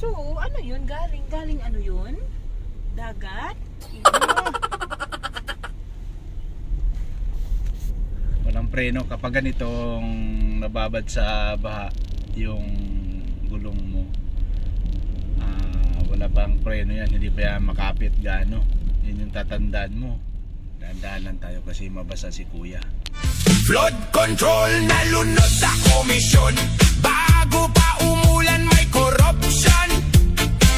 So, ano yun? Galing ano yun? Dagat? Walang preno kapag ganitong nababad sa baha yung gulong mo. Wala bang preno yan, hindi pa yan makapit gaano. Yun yung tatandaan mo. Dahan-dahan lang tayo kasi mabasa si kuya. Flood control na lunod sa komisyon. Bago pa umulan may corruption.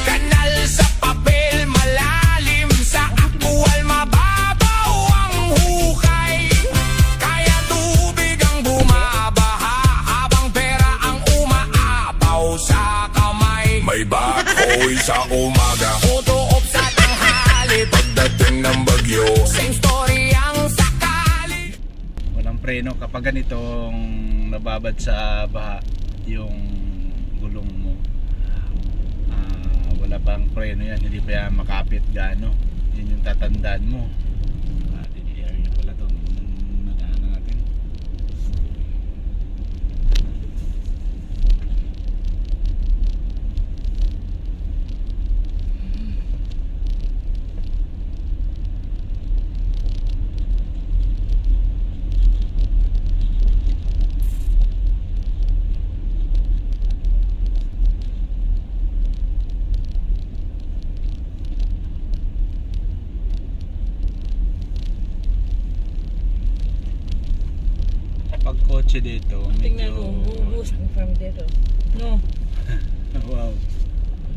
Kanal sa papel, malalim sa akwal, mababaw ang hukay. Kaya tubig ang bumabaha habang pera ang umaapaw sa kamay. May backhoe sa umaga, photo-op sa tanghali. Pagdating ng bagyo, same story ang sakali. Walang preno kapag ganitong nababad sa baha yung gulong mo. Wala bang preno yan, hindi pa yan makapit gaano. Yun yung tatandaan mo. DDR yun pala itong nadaanan natin. Pag kotse dito, Tingnan medyo... mo, buboost from dito. No, Wow.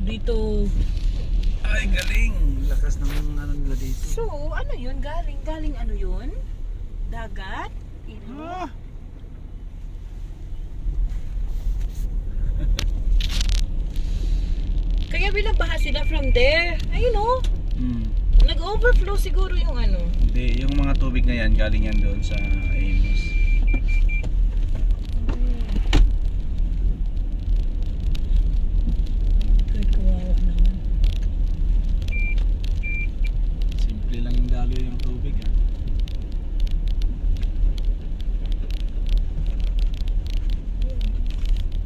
dito. Ay, galing! Lakas ng ano nila dito. So, ano yun? Galing ano yun? Dagat? Ah! Kaya binabaha sila from there. Ayun oh. Nag-overflow siguro yung ano. Hindi, yung mga tubig na yan, galing yan doon sa Amos. Good, kawawa naman. Simple lang yung daloy ng tubig, ah.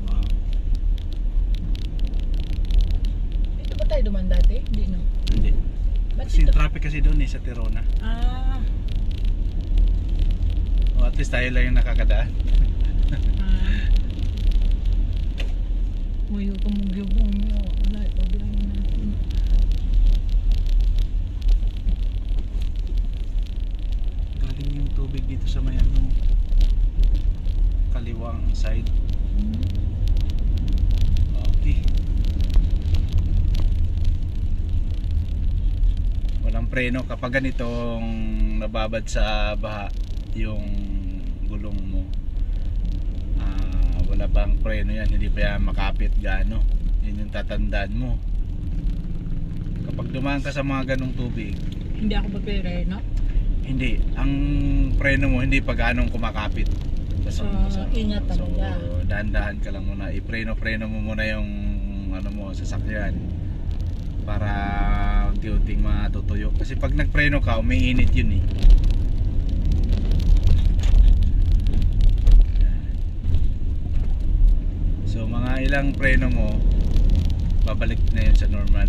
Wow. Dito ba tayo duman dati? Hindi no. Hindi. Ba't Kasi dito? traffic kasi doon eh, sa Tirona. Ah. O at least tayo lang yung nakakadaan. Mayo ka magyubong niyo. Wala, pabilayin natin. Galing yung tubig dito sa may ano, kaliwang side. Okay. Walang preno kapag ganitong nababad sa baha yung gulong mo. Wala bang preno yan, hindi pa yan makapit gaano. Yun yung tatandaan mo. Kapag dumaan ka sa mga ganong tubig, Hindi ako papere, no? hindi, ang preno mo hindi pa gaanong kumakapit. So, ingat talaga. So, dahan-dahan ka lang muna. Ipreno-preno mo muna yung ano mo, sasakyan para unti-unting matutuyo. Kasi pag nagpreno ka, umiinit yun eh. So mga ilang preno mo, babalik na yun sa normal.